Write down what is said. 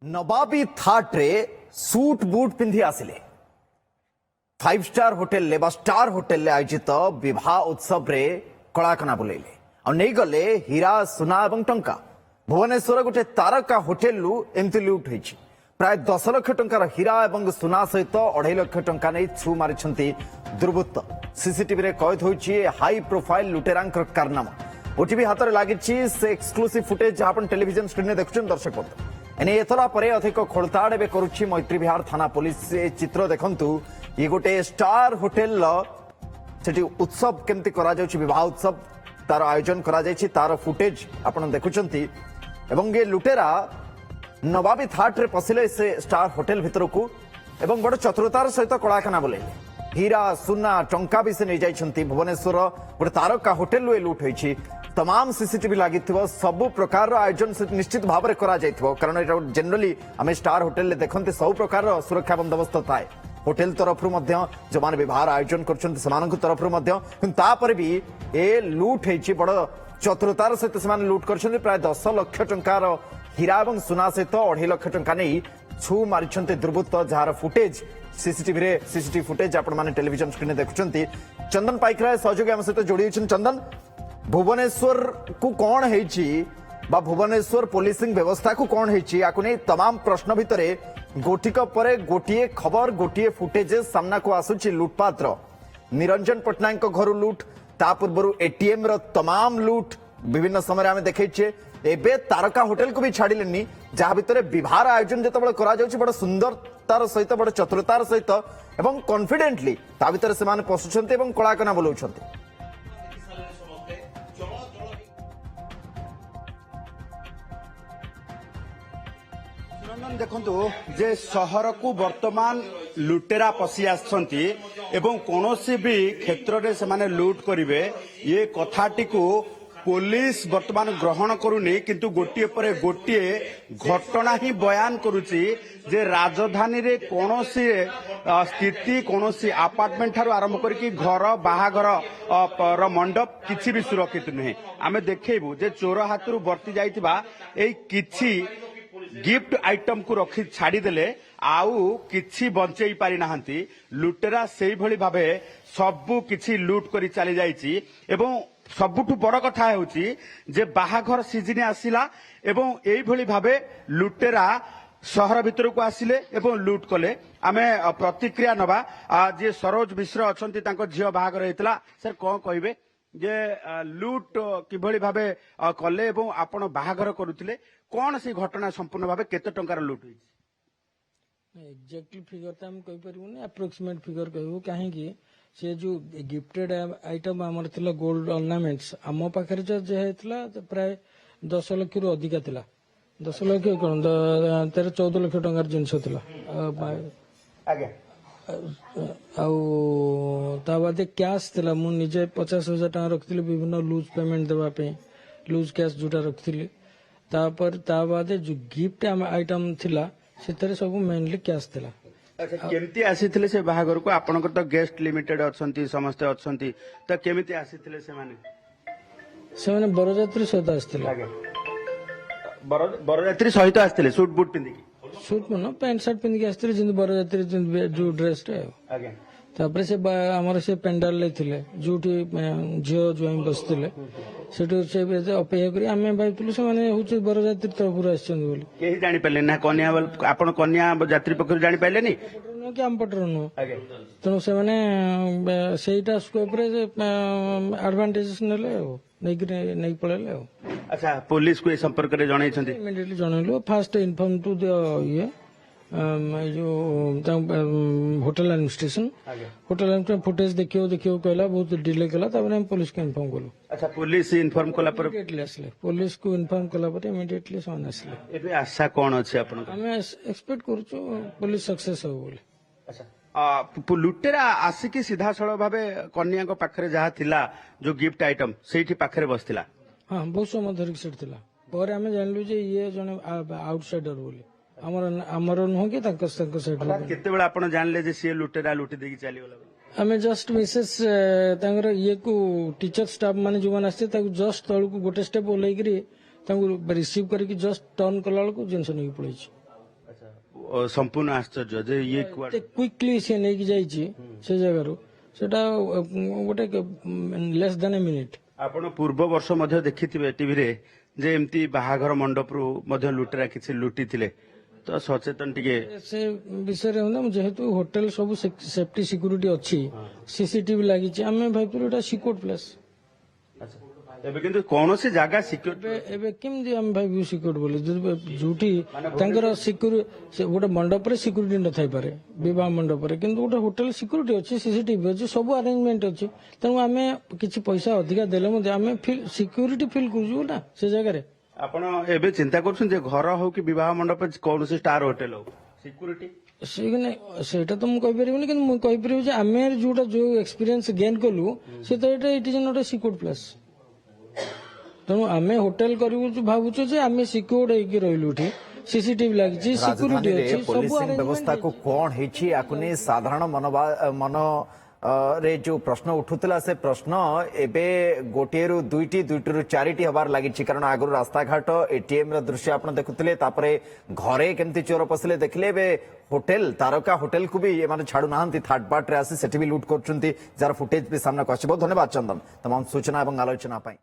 नवाबी थाट्रे suit बुट पिंधि आसिले 5 star hotel ले बा star hotel ले आयोजित विवाह उत्सव रे कलाकना बुलेले और नहीं गले हीरा सुना एवं टंका भुवनेश्वर गोटे तारका होटेल लु एमती लुट होइछि प्राय 10 लाख टंकार हीरा एवं सुना सहित 2.5 लाख टंका नै छु मारिछंती दुर्बृत्त सीसीटीवी रे कैद होइछि हाई प्रोफाइल लुटेरांकर कारनामा ओटीवी हाथ में लगी से एक्सक्लूसिव फुटेज जहां टेलीविजन स्क्रीन में देखुछन दर्शक बंधु एने एतला परे अधिक खोलताड़ एवं करुछि मैत्री विहार थाना पुलिस चित्र देखंतु ये गोटे स्टार होटेल सेठी उत्सव केमती करा जाउछि विवाह उत्सव तार आयोजन करा जाइछि तार फुटेज आपण देखुछंती एवं ये लुटेरा नवाबी थाट रे पसिले से स्टार होटेल भितर को एवं बड़ चतुरतार सहित कलाखाना बोले हीरा सुना टंका भी से नहीं जाइछंती भुवनेश्वर गोटे तारका होटेल रे लूट होइछि तमाम सीसीटीवी लगी सबु प्रकार आयोजन निश्चित भाव में करा जाइथिबो कारण एटा जनरली आमे स्टार होटेल ले देखंते सब प्रकार सुरक्षा बंदोबस्त थाए होटेल तरफ जो माने विवाह आयोजन करछंते समान तरफ तापर भी ए लूट होइछि बड़ चतुरतार सहित से लूट करछंते प्राय 10 लाख टंकार हीरा एवं सुना सहित 2.5 लाख टंका नहीं छु मारिछंते दुर्बृत्त जार फुटेज सीसीटीवी फुटेज आपण माने टेलीविजन स्क्रीन देखुछंती चंदन पाइकराय सहयोगी हम सहित जोड़ी चंदन भुवनेश्वर को कौन है भुवनेश्वर पुलिसिंग व्यवस्था को कौन है या तमाम प्रश्न भितर गोटिक परे गोटे खबर गोटे फुटेज सामना को आसुची लुटपात निरंजन पट्टनायक घर लुट ता पूर्व एटीएम रो तमाम लुट विभिन्न समय आम देखे एबे तारका होटेल को भी छाड़िलेनी जहाँ भितर विवाह आयोजन जो करा बड़ सुंदरतार सहित बड़ चतुरतार सहित एवं कॉन्फिडेंटली ता भितर से पशुंट और कलाकना बोलाउछंती देखंतु जे शहर को वर्तमान लुटेरा पशि आछंती एवं कोनोसी भी क्षेत्र रे से माने लूट करिवे ये कथाटी को पुलिस वर्तमान ग्रहण करूनी किंतु गोटिए परे गोटिए घटना ही बयान करूची जे राजधानी रे कोनोसी स्थिति कोनोसी अपार्टमेंट ठारू आरंभ करके घर बाहाघर मंडप किछि भी सुरक्षित नहीं आमे देखैबु जे चोर हाथरू बर्ती जाइतिबा एई किछि गिफ्ट आइटम को रखी छाड़ीदेले आउ किछि बंचई पारि नाहंती लुटेरा सेई भली भाबे सबु किछि लूट करी चली जाइछि एवं सबुठु बड़ कथा हेउछि जे बाहाघर सीजन आसिला एवं एई भली भाबे लुटेरा शहर भितर को आसिले एवं लूट कले आमे प्रतिक्रिया नबा जे सरोज मिश्र अछंती तांको झियो बाहाघर हेतला सर कोन कहिबे जे लूट किभली भाबे कले एवं आपण बाहाघर करूथिले कौन सी घटना संपूर्ण भाव केते टंकार लूट होई एक्जेक्टली फिगर तो हम कहि परिबुनी अप्रोक्सीमेट फिगर कहबो काहे कि से जो गिफ्टेड आइटम हमर थिला गोल्ड ऑर्नामेंट्स हम पाखरे जो हेतला प्राय 10 लाख रु अधिका थिला 10 लाख कोन 14 लाख टंकार जिंस थिला आगे ता बादे कैश थिला मु निजे 50,000 टका रखथिले विभिन्न लूज पेमेंट देबा पे लूज कैश जोटा रखथिले तापर ता बादे जो गिफ्ट आइटम थिला सेतरे सब मेनली कैश थिला अच्छा केमती आसीथिले से बाहागर को आपनकर तो गेस्ट लिमिटेड अछंती समस्त अछंती त केमिति आसीथिले से माने बरजात्री सहित आस्थिले बरजात्री सहित आस्थिले सूट बूट पिंदी सूट मन पैंट शर्ट पिंदी आस्थिले जिन बरजात्री जो ड्रेस रे आगे तापर से हमर से पेंडाल ले थिले जोठी झियो जोई बसथिले सेटू से अपेक्षा करी आमे भाबुलु से माने होचे बरजात्री तरफ आछन बोली केही जानि पले ना कन्या आपण कन्या यात्री पक्ष जानि पाइले नी कि आम पटर नु आगे तेणु से माने सेटा स्कोप रे एडवांटेजेस नेले नहीं पळेले अच्छा पुलिस को ए संपर्क रे जणाई छथि इमीडिएटली जणाइलो फास्ट इन्फॉर्म टू द ये जो hotel administration hotel administration footage देखियो कहला बहुत डिले कला तब हम पुलिस को इन्फॉर्म कलु अच्छा पुलिस इन्फॉर्म कला पर इमीडिएटली आसले पुलिस को इन्फॉर्म कला पर इमीडिएटली समान आसले एबे आशा कोन अछि आपन हमें एक्सपेक्ट करछु पुलिस सक्सेस हो बोले अच्छा लुटेरा आसिकी सीधा सळ भाबे कन्या को पाखरे जहा थिला जो गिफ्ट आइटम सेठी पाखरे बसथिला हां बहुत समय धरि सेट थिला पर हमें जानलु जे ये जने आउटसाइडर बोले हमर नुह कि साइड केते बेला आपण जानले जे से लुटेरा लुटी देकी चली गला हमें जस्ट मिसेस तांगर ये को टीचर स्टाफ माने जो माने आस्ते ताकू जस्ट तळकू गोटे स्टेप ओलै करी तांको रिसीव करके जस्ट टर्न कला को जिंस नहीं पड़े संपूर्ण आश्चर्य जे ये कुआडे क्विकली से नहीं जाइए से जगह सेटा गोटे लेस देन ए मिनिट आपण पूर्व वर्ष मध्य देखिथिबे टीवी रे जे एमती बाहाघर मंडप रु मध्य लुटेरा किछि लुटिथिले तो सचेतन टिके से विषय रे हम जेहेतु होटल सब सेफ्टी सिक्यूरिटी अच्छी सीसीटीवी लागी आम भाई सिक्योर प्लेस एबे किंतु कोनोसी जागा सिक्योर एबे केमती आम भाई सिक्योर बोले जोठी तांकर सिक्योर गोटे मंडप रे सिक्यूरिटी न थाई पारे विवाह मंडप रे किंतु गोटे होटल सिक्यूरिटी अच्छी सीसीटीवी अच्छी सब अरेंजमेंट अच्छी तेणु आम किछि पैसा अधिका देले मते आम सिक्यूरिटी फिल करू ना से जगह रे आपण एबे चिंता करछन जे घर हो कि विवाह मंडप कोनोसी स्टार होटल हो सिक्यूरिटी सेटा तो मुझे कहीपर कि मुझे आम जोटा जो एक्सपीरियंस गेन कलु से तो it is not a secure place तेणु आम होटेल करू भावुचु जे आम सिक्योर होगी रहिलु सीसीटीवी लगी सिक्यूरिटी राजधानी अच्छी सब पुलिसिंग व्यवस्था को कौन हेछि याकु नै साधारण मन रे जो प्रश्न उठुतला से प्रश्न एबे गोटे रु दुईटी रु चारिटी हबार लागिछि कारण आगु रास्ता घाट एटीएम रा दृश्य आपण देखुतले तापरे घरे केमती चोर पसले देखले बे होटेल तारका होटेल को भी माने छाडू नाहंती थर्ड पार्ट रे आसी सेठी भी लूट करचुंती जार फुटेज भी सामना को आछि बहुत धन्यवाद चंदन तमाम सूचना एवं आलोचना पाई।